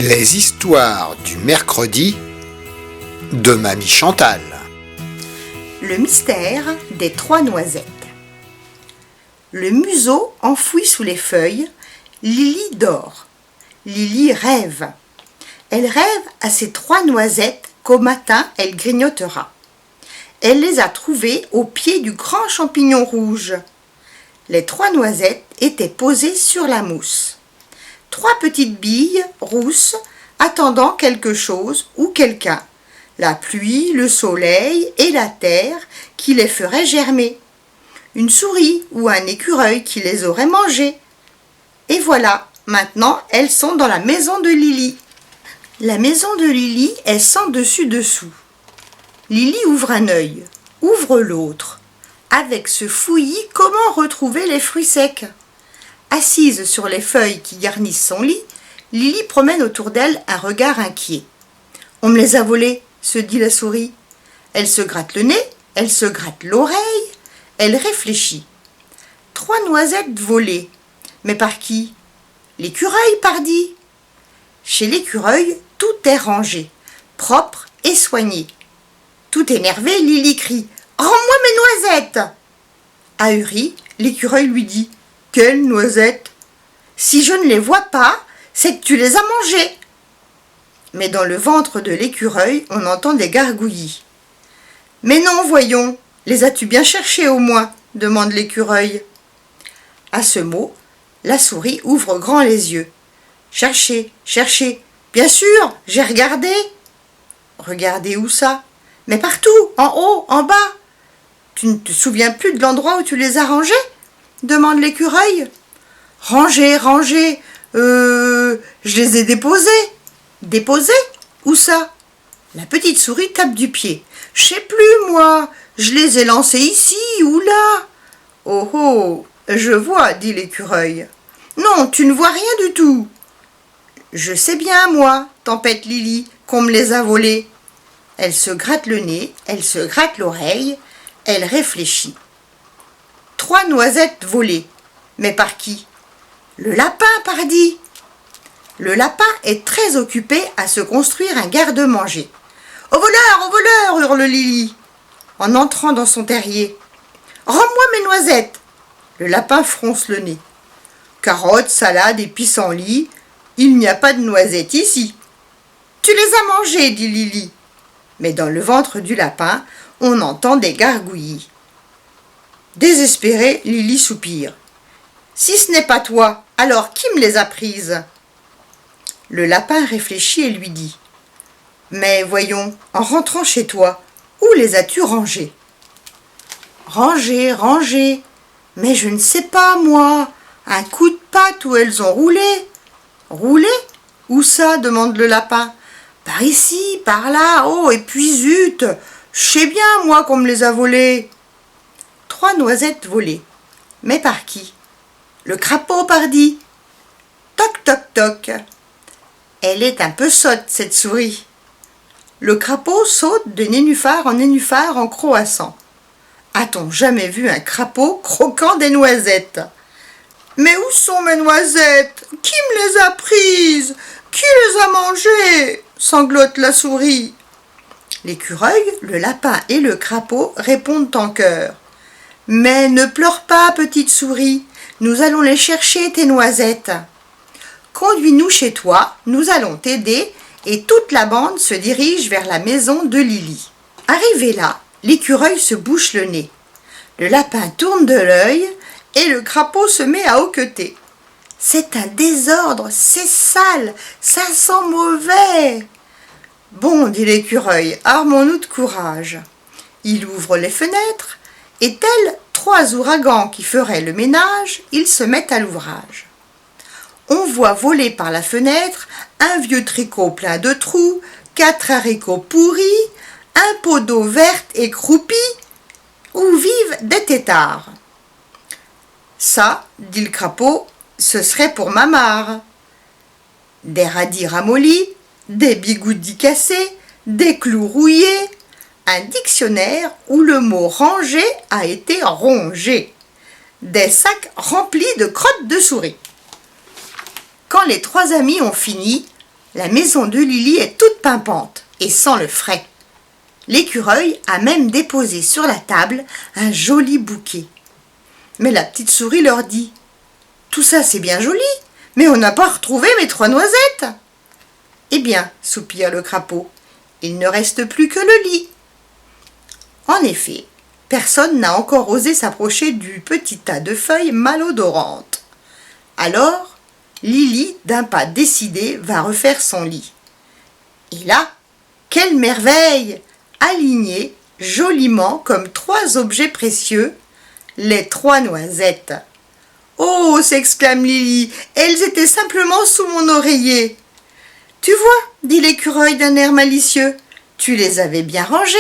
Les histoires du mercredi de Mamie Chantal. Le mystère des 3 noisettes. Le museau enfoui sous les feuilles, Lily dort. Lily rêve. Elle rêve à ces 3 noisettes qu'au matin elle grignotera. Elle les a trouvées au pied du grand champignon rouge. Les 3 noisettes étaient posées sur la mousse. 3 petites billes rousses attendant quelque chose ou quelqu'un, la pluie, le soleil et la terre qui les ferait germer, une souris ou un écureuil qui les aurait mangées. Et voilà, maintenant elles sont dans la maison de Lily. La maison de Lily est sans dessus-dessous. Lily ouvre un œil, ouvre l'autre. Avec ce fouillis, comment retrouver les fruits secs ? Assise sur les feuilles qui garnissent son lit, Lily promène autour d'elle un regard inquiet. « On me les a volés !» se dit la souris. Elle se gratte le nez, elle se gratte l'oreille, elle réfléchit. 3 noisettes volées. Mais par qui ? L'écureuil, pardi. Chez l'écureuil, tout est rangé, propre et soigné. Tout énervé, Lily crie « Rends-moi mes noisettes !» Ahuri, l'écureuil lui dit « Quelles noisettes ? Si je ne les vois pas, c'est que tu les as mangées. » Mais dans le ventre de l'écureuil, on entend des gargouillis. « Mais non, voyons, les as-tu bien cherchées au moins ?» demande l'écureuil. À ce mot, la souris ouvre grand les yeux. « Chercher, chercher, bien sûr, j'ai regardé. »« Regardez où ça ? Mais partout, en haut, en bas. Tu ne te souviens plus de l'endroit où tu les as rangées ? Demande l'écureuil. Rangées, rangées, je les ai déposées. Déposées ? Où ça ? La petite souris tape du pied. Je sais plus, moi, je les ai lancées ici ou là. Oh oh, je vois, dit l'écureuil. Non, tu ne vois rien du tout. Je sais bien, moi, tempête Lily, qu'on me les a volées. Elle se gratte le nez, elle se gratte l'oreille, elle réfléchit. 3 noisettes volées. Mais par qui ? Le lapin, pardi. Le lapin est très occupé à se construire un garde-manger. Au voleur, hurle Lily, en entrant dans son terrier. Rends-moi mes noisettes. Le lapin fronce le nez. Carottes, salades et pissenlits, il n'y a pas de noisettes ici. Tu les as mangées, dit Lily. Mais dans le ventre du lapin, on entend des gargouillis. Désespérée, Lily soupire. Si ce n'est pas toi, alors qui me les a prises ? Le lapin réfléchit et lui dit. Mais voyons, en rentrant chez toi, où les as-tu rangées ? Rangées, rangées. Mais je ne sais pas, moi. Un coup de patte où elles ont roulé. Roulé ? Où ça ? Demande le lapin. Par ici, par là, oh, et puis zut, je sais bien, moi, qu'on me les a volées. 3 noisettes volées. Mais par qui ? Le crapaud, pardi. Toc, toc, toc. Elle est un peu sotte, cette souris. Le crapaud saute de nénuphar en croassant. A-t-on jamais vu un crapaud croquant des noisettes ? Mais où sont mes noisettes ? Qui me les a prises ? Qui les a mangées ? Sanglote la souris. L'écureuil, le lapin et le crapaud répondent en chœur. Mais ne pleure pas, petite souris, nous allons les chercher, tes noisettes. Conduis-nous chez toi, nous allons t'aider, et toute la bande se dirige vers la maison de Lily. Arrivé là, l'écureuil se bouche le nez. Le lapin tourne de l'œil, et le crapaud se met à hoqueter. C'est un désordre, c'est sale, ça sent mauvais. Bon, dit l'écureuil, armons-nous de courage. Il ouvre les fenêtres, et tels 3 ouragans qui feraient le ménage, ils se mettent à l'ouvrage. On voit voler par la fenêtre un vieux tricot plein de trous, 4 haricots pourris, un pot d'eau verte et croupie, où vivent des têtards. Ça, dit le crapaud, ce serait pour ma mare. Des radis ramollis, des bigoudis cassés, des clous rouillés, un dictionnaire où le mot ranger a été rongé, des sacs remplis de crottes de souris. Quand les 3 amis ont fini, La maison de Lily est toute pimpante et sent le frais. L'écureuil a même déposé sur la table un joli bouquet. Mais la petite souris leur dit « Tout ça c'est bien joli, mais on n'a pas retrouvé mes 3 noisettes !» Eh bien, soupire le crapaud, il ne reste plus que le lit. En effet, personne n'a encore osé s'approcher du petit tas de feuilles malodorantes. Alors, Lily, d'un pas décidé, va refaire son lit. Et là, quelle merveille! Alignés joliment comme 3 objets précieux, les 3 noisettes. « Oh !» s'exclame Lily, « elles étaient simplement sous mon oreiller. »« Tu vois, dit l'écureuil d'un air malicieux, tu les avais bien rangées.